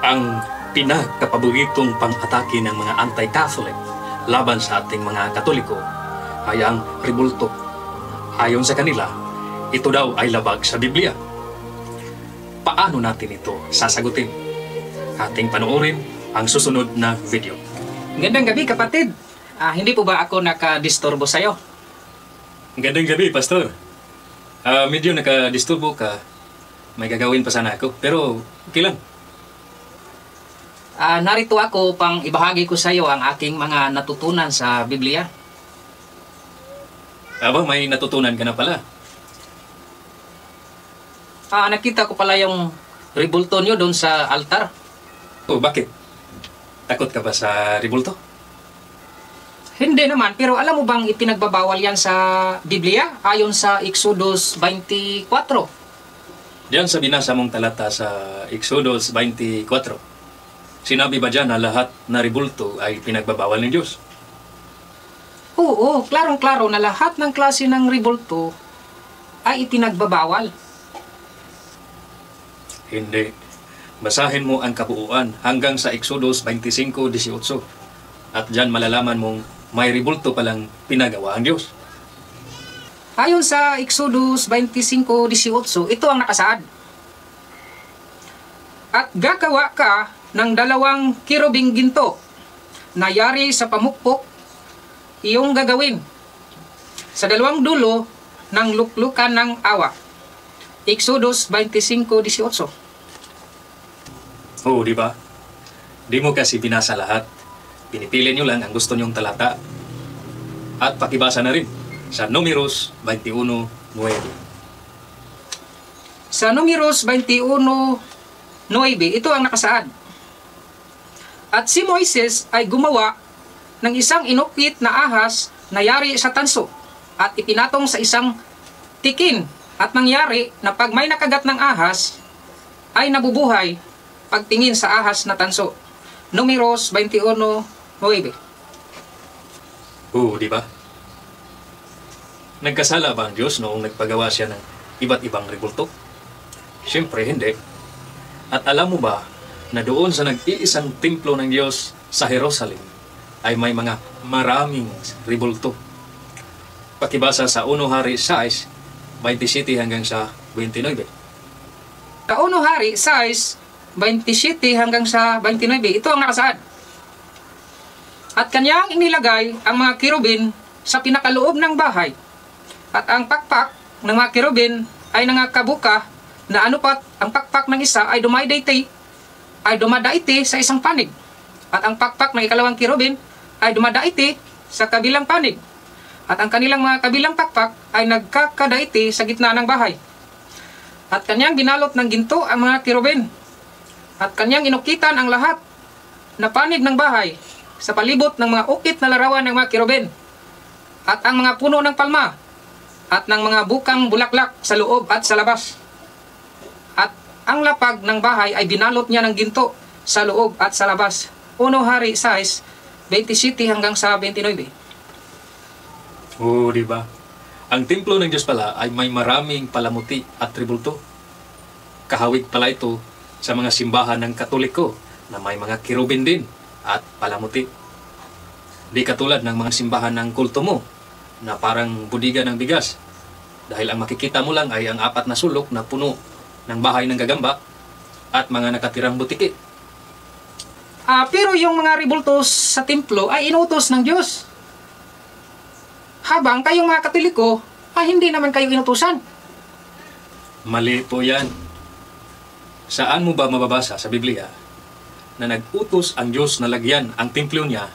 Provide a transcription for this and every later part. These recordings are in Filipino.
ang pinakapaboritong pang-atake ng mga anti-Catholic laban sa ating mga Katoliko ay ang rebulto. Ayon sa kanila, ito daw ay labag sa Biblia. Paano natin ito sasagutin? Ating panoorin ang susunod na video. Gandang gabi, kapatid. Hindi po ba ako nakadisturbo sa'yo? Gandang gabi, Pastor. Medyo nakadisturbo ka. May gagawin pa sana ako, pero okay lang. Narito ako pang ibahagi ko sa iyo ang aking mga natutunan sa Biblia. May natutunan ka na pala. Nakita ko pala yung rebulto nyo doon sa altar. Bakit? Takot ka ba sa rebulto? Hindi naman, pero alam mo bang ipinagbabawal yan sa Biblia ayon sa Exodus 24? Diyan sa binasa mong talata sa Exodus 24, sinabi ba dyan na lahat na rebulto ay pinagbabawal ng Diyos? Oo, klarong-klaro na lahat ng klase ng rebulto ay ipinagbabawal. Hindi. Basahin mo ang kabuuan hanggang sa Exodus 25:18 at dyan malalaman mong may rebulto palang pinagawa ang Diyos. Ayon sa Exodus 25:18, ito ang nakasaad. At gagawa ka ng 2 kirubing ginto na yari sa pamukpok, iyong gagawin sa 2 dulo ng luklukan ng awa. Exodus 25:18. Oo, di ba? Di mo kasi binasa lahat. Pinipili nyo lang ang gusto nyong talata. At pakibasa na rin sa Números 21:9. Sa Números 21:9, ito ang nakasaad. At si Moises ay gumawa ng isang inukit na ahas na yari sa tanso at ipinatong sa isang tikin, at nangyari na pag may nakagat ng ahas ay nabubuhay pagtingin sa ahas na tanso. Números 21:9. Oo, di ba? Nagkasala ba ang Diyos noong nagpagawa siya ng iba't ibang rebulto? Siyempre, hindi. At alam mo ba na doon sa nag-iisang templo ng Diyos sa Jerusalem ay may mga maraming rebulto? Pakibasa sa 1 Hari 6:27 hanggang sa 29. Sa 1 Hari 6:27 hanggang sa 29, ito ang nakasaad. At kanyang inilagay ang mga kirubin sa pinakaloob ng bahay, at ang pakpak ng mga kirubin ay nangakabuka na anupat ang pakpak ng isa ay dumadaiti sa isang panig, at ang pakpak ng ikalawang kirubin ay dumadaiti sa kabilang panig, at ang kanilang mga kabilang pakpak ay nagkakadaiti sa gitna ng bahay. At kanyang binalot ng ginto ang mga kirubin, at kanyang inukitan ang lahat na panig ng bahay sa palibot ng mga ukit na larawan ng mga kirubin, at ang mga puno ng palma, at ng mga bukang bulaklak sa loob at sa labas. At ang lapag ng bahay ay binalot niya ng ginto sa loob at sa labas. 1 Hari 6:27 hanggang sa 29. Oo, di ba? Ang templo ng Diyos pala ay may maraming palamuti at rebulto. Kahawig pala ito sa mga simbahan ng Katoliko na may mga kirubin din at palamuti. Di katulad ng mga simbahan ng kulto mo na parang budiga ng bigas, dahil ang makikita mo lang ay ang 4 na sulok na puno ng bahay ng gagamba at mga nakatirang butiki. Pero yung mga rebultos sa templo ay inutos ng Diyos, habang kayong mga Katoliko hindi naman kayo inutusan. Mali po yan. Saan mo ba mababasa sa Biblia na nag-utos ang Diyos na lagyan ang templo niya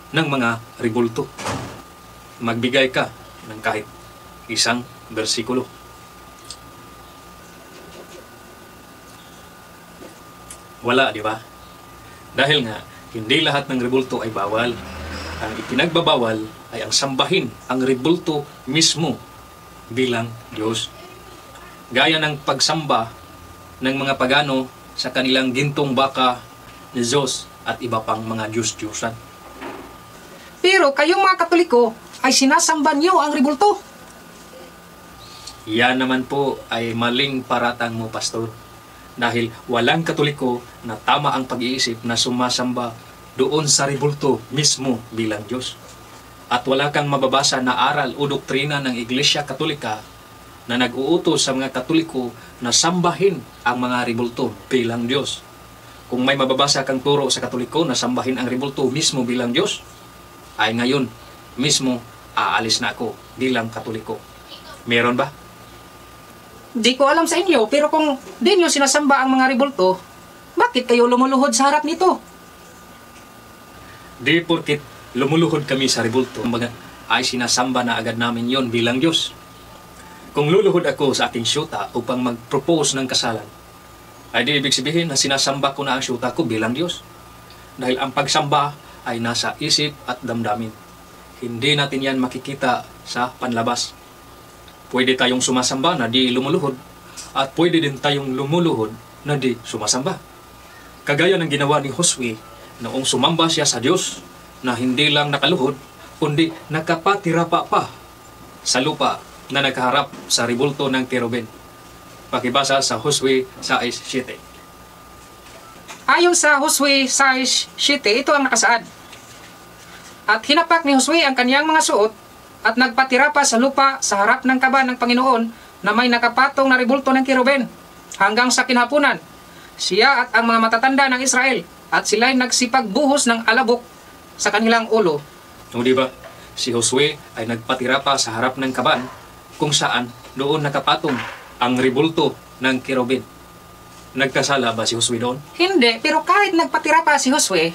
ng mga rebulto? Magbigay ka ng kahit isang bersikulo. Wala, di ba? Dahil nga, hindi lahat ng rebulto ay bawal. Ang ipinagbabawal ay ang sambahin ang rebulto mismo bilang Diyos. Gaya ng pagsamba ng mga pagano sa kanilang gintong baka ni Zeus at iba pang mga Diyos-Diyosan. Pero kayong mga Katoliko ay sinasamba niyo ang rebulto. Yan naman po ay maling paratang mo, Pastor. dahil walang Katoliko na tama ang pag-iisip na sumasamba doon sa rebulto mismo bilang Diyos. At wala kang mababasa na aral o doktrina ng Iglesia Katolika na nag-uutos sa mga Katoliko na sambahin ang mga rebulto bilang Diyos. Kung may mababasa kang turo sa Katoliko na sambahin ang rebulto mismo bilang Diyos, ay ngayon mismo aalis na ako bilang Katoliko. Meron ba? Di ko alam sa inyo, pero kung di nyo sinasamba ang mga rebulto, bakit kayo lumuluhod sa harap nito? Di porkit lumuluhod kami sa rebulto, mga ay sinasamba na agad namin yon bilang Diyos. Kung luluhod ako sa aking syuta upang mag-propose ng kasalan, ay di ibig sabihin na sinasamba ko na ang syuta ko bilang Diyos. Dahil ang pagsamba ay nasa isip at damdamin. Hindi natin yan makikita sa panlabas. Pwede tayong sumasamba na di lumuluhod at pwede din tayong lumuluhod na di sumasamba. Kagaya ng ginawa ni Josue noong sumamba siya sa Diyos na hindi lang nakaluhod kundi nakapatirapa pa sa lupa na nakaharap sa rebulto ng kerubin. Pakibasa sa Josue 6:7. Ayon sa Josue 6:7, ito ang nakasaad. At hinapak ni Josue ang kaniyang mga suot at nagpatira pa sa lupa sa harap ng kaba ng Panginoon na may nakapatong na rebulto ng kerubin hanggang sa kinhapunan. Siya at ang mga matatanda ng Israel at sila'y nagsipagbuhos ng alabok sa kanilang ulo. O diba, si Josue ay nagpatira pa sa harap ng kaban kung saan doon nakapatong ang rebulto ng kerubin. Nagkasala ba si Josue doon? Hindi, pero kahit nagpatira pa si Josue,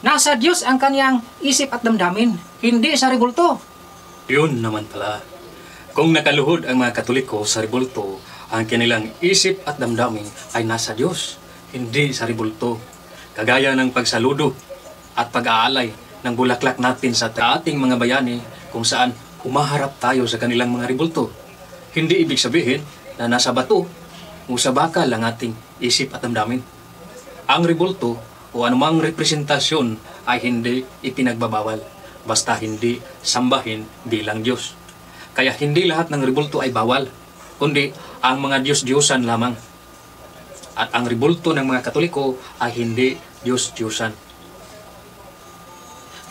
nasa Diyos ang kaniyang isip at damdamin, hindi sa rebulto. Yun naman pala. Kung nakaluhod ang mga Katoliko sa rebulto, ang kanilang isip at damdamin ay nasa Diyos, hindi sa rebulto. Kagaya ng pagsaludo at pag-aalay ng bulaklak natin sa ating mga bayani kung saan humaharap tayo sa kanilang mga rebulto. Hindi ibig sabihin na nasa bato o sa bakal ang ating isip at damdamin. Ang rebulto o anumang representasyon ay hindi ipinagbabawal, basta hindi sambahin bilang Diyos. Kaya hindi lahat ng rebulto ay bawal, kundi ang mga Diyos-Diyosan lamang. At ang rebulto ng mga Katoliko ay hindi Diyos-Diyosan.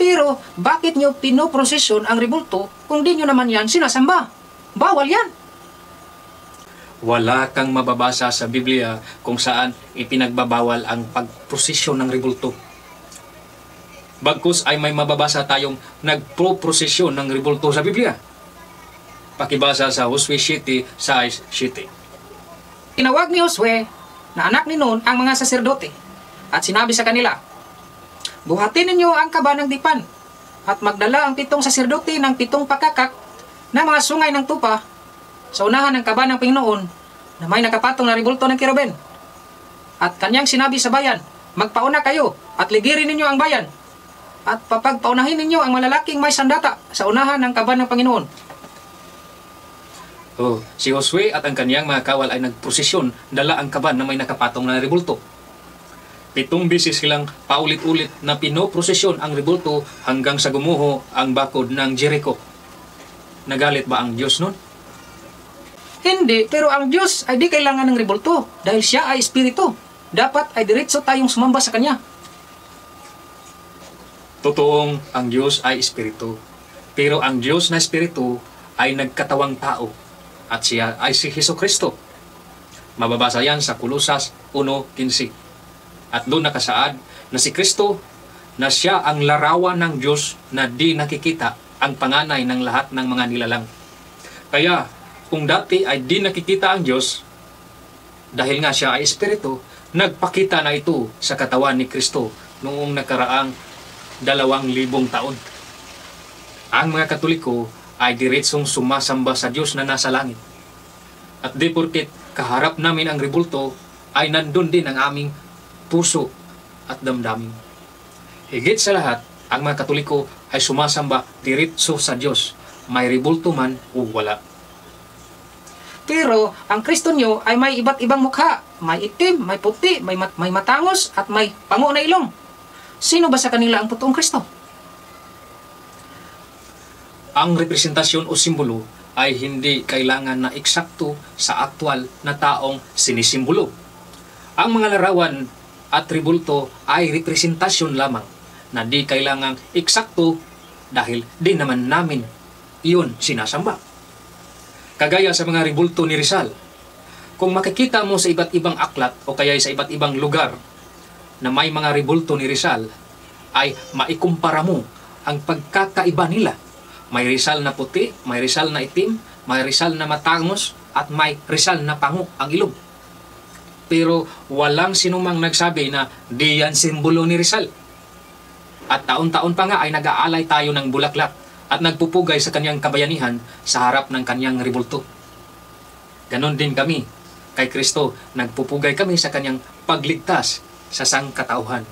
Pero bakit nyo pinoprosesyon ang rebulto kung di nyo naman yan sinasamba? Bawal yan. Wala kang mababasa sa Biblia kung saan ipinagbabawal ang pagprosesyon ng rebulto. Bagkus ay may mababasa tayong nagpro-prosesyon ng rebulto sa Biblia. Pakibasa sa Josue 7:6. Tinawag ni Josue na anak ni Nun ang mga saserdote at sinabi sa kanila, buhatin ninyo ang kaba ng dipan at magdala ang 7 saserdote ng 7 pakakak na mga sungay ng tupa sa unahan ng kaba ng Panginoon na may nakapatong na rebulto ng kerubin. At kanyang sinabi sa bayan, magpauna kayo at ligirin ninyo ang bayan at papagpaunahin ninyo ang malalaking may sandata sa unahan ng kaba ng Panginoon. Si Josue at ang kaniyang mga kawal ay nagprosesyon, dala ang kaban na may nakapatong na rebulto. 7 beses silang paulit-ulit na pinoprosesyon ang rebulto hanggang sa gumuho ang bakod ng Jericho. Nagalit ba ang Diyos nun? Hindi, pero ang Diyos ay di kailangan ng rebulto dahil siya ay espiritu. Dapat ay diretso tayong sumamba sa Kanya. Totoong ang Diyos ay espiritu. Pero ang Diyos na espiritu ay nagkatawang tao at siya ay si Jesucristo. Mababasa yan sa Kolosas 1:15. At doon nakasaad na si Kristo na siya ang larawan ng Diyos na di nakikita, ang panganay ng lahat ng mga nilalang. Kaya kung dati ay di nakikita ang Diyos, dahil nga siya ay espiritu, nagpakita na ito sa katawan ni Kristo noong nakaraang 2,000 taon. Ang mga Katoliko ay diretsong sumasamba sa Diyos na nasa langit. At di porket kaharap namin ang rebulto, ay nandun din ang aming puso at damdamin. Higit sa lahat, ang mga Katoliko ay sumasamba diretso sa Diyos, may rebulto man o wala. Pero ang Kristo nyo ay may iba't ibang mukha. May itim, may puti, may matangos, at may pango na ilong. Sino ba sa kanila ang totoong Kristo? Ang representasyon o simbolo ay hindi kailangan na eksakto sa aktwal na taong sinisimbolo. Ang mga larawan at ribulto ay representasyon lamang na di kailangang eksakto dahil di naman namin iyon sinasamba. Kagaya sa mga ribulto ni Rizal, kung makikita mo sa iba't ibang aklat o kaya sa iba't ibang lugar na may mga ribulto ni Rizal, ay maikumpara mo ang pagkakaiba nila. May Rizal na puti, may Rizal na itim, may Rizal na matangos, at may Rizal na pango ang ilong. Pero walang sinumang nagsabi na di yan simbolo ni Rizal. At taon-taon pa nga ay nag-aalay tayo ng bulaklak at nagpupugay sa kanyang kabayanihan sa harap ng kanyang ribulto. Ganon din kami kay Kristo, nagpupugay kami sa kanyang pagligtas sa sangkatauhan.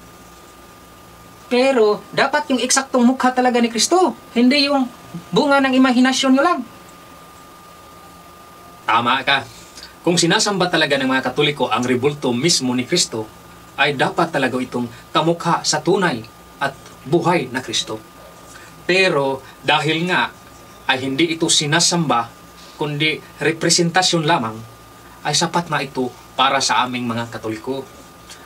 Pero dapat yung eksaktong mukha talaga ni Kristo, hindi yung bunga ng imahinasyon nyo lang. Tama ka. Kung sinasamba talaga ng mga Katoliko ang ribulto mismo ni Kristo, ay dapat talaga itong kamukha sa tunay at buhay na Kristo. Pero dahil nga ay hindi ito sinasamba, kundi representasyon lamang, ay sapat na ito para sa aming mga Katoliko.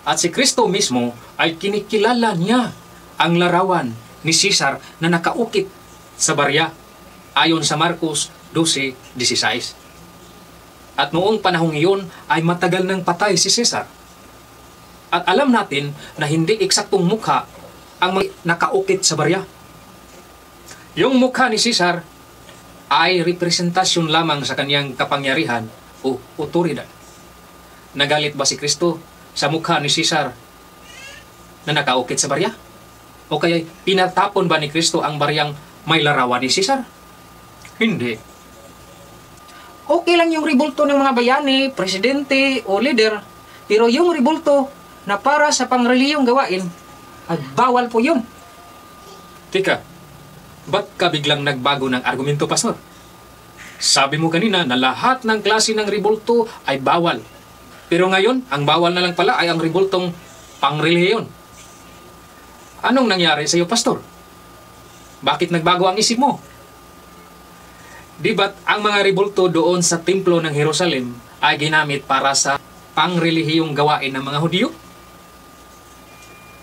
At si Kristo mismo ay kinikilala niya ang larawan ni Caesar na nakaukit sa barya ayon sa Marcos 12:16. At noong panahong iyon ay matagal nang patay si Caesar. At alam natin na hindi eksaktong mukha ang nakaukit sa barya. Yung mukha ni Caesar ay representasyon lamang sa kanyang kapangyarihan o otoridad. Nagalit ba si Kristo sa mukha ni Caesar na nakaukit sa barya? O kaya pinatapon ba ni Kristo ang baryang may larawan ni Caesar? Hindi. Okay lang yung ribulto ng mga bayani, presidente o leader, pero yung ribulto na para sa pangreliyong gawain, ay bawal po yun. Tika, ba't ka biglang nagbago ng argumento, Pastor? Sabi mo kanina na lahat ng klase ng ribulto ay bawal. Pero ngayon, ang bawal na lang pala ay ang ribultong pangrelihiyon. Anong nangyari sa iyo, Pastor? Bakit nagbago ang isip mo? Di ba't ang mga ribulto doon sa templo ng Jerusalem ay ginamit para sa pangrelihiyong gawain ng mga Hudyo?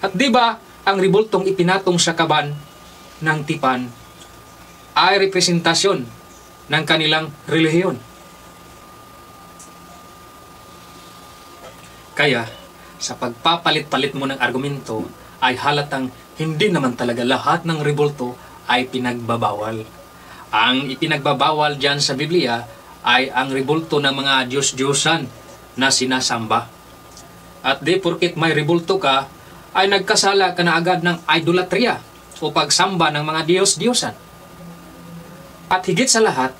At di ba ang ribultong ipinatong sa kaban ng tipan ay representasyon ng kanilang relihiyon? Kaya, sa pagpapalit-palit mo ng argumento, ay halatang hindi naman talaga lahat ng ribulto ay pinagbabawal. Ang ipinagbabawal dyan sa Biblia ay ang ribulto ng mga Diyos-Diyosan na sinasamba. At di porket may ribulto ka, ay nagkasala ka na agad ng idolatria o pagsamba ng mga Diyos-Diyosan. At higit sa lahat,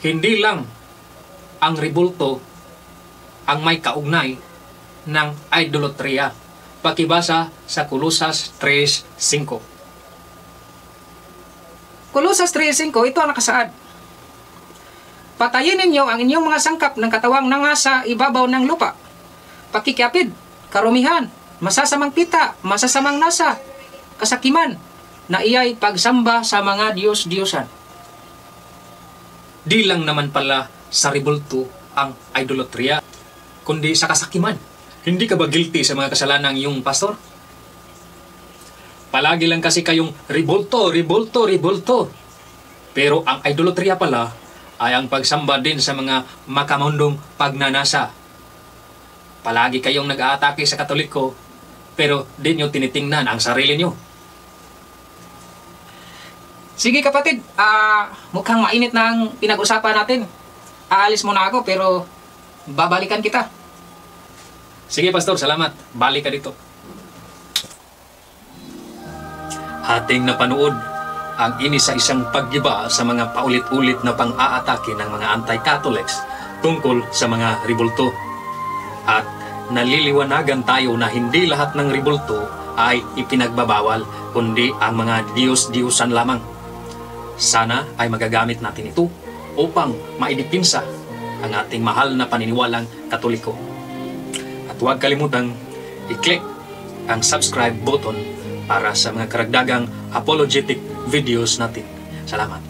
hindi lang ang ribulto ang may kaugnay ng idolatria. Pakibasa sa Kolosas 3:5. Kolosas 3:5, ito ang nakasaad. Patayin ninyo ang inyong mga sangkap ng katawang nangasa ibabaw ng lupa. Pakikiapid, karumihan, masasamang pita, masasamang nasa, kasakiman, na iyay pagsamba sa mga Diyos-Diyosan. Di lang naman pala sa ribulto ang idolatria, kundi sa kasakiman. Hindi ka ba guilty sa mga kasalanang iyong, Pastor? Palagi lang kasi kayong ribulto. Pero ang idolatria pala ay ang pagsamba din sa mga makamundong pagnanasa. Palagi kayong nag-aatake sa Katoliko, pero di nyo tinitingnan ang sarili nyo. Sige kapatid, mukhang mainit na ang pinag-usapan natin. Aalis muna ako pero babalikan kita. Sige, Pastor, salamat. Balik ka dito. Ating napanood ang inisa-isang paggiba sa mga paulit-ulit na pang-aatake ng mga anti-Catholics tungkol sa mga ribulto. At naliliwanagan tayo na hindi lahat ng ribulto ay ipinagbabawal, kundi ang mga Diyos-Diyosan lamang. Sana ay magagamit natin ito upang maidipinsa ang ating mahal na paniniwalang Katoliko. At huwag kalimutang i-click ang subscribe button para sa mga karagdagang apologetic videos natin. Salamat.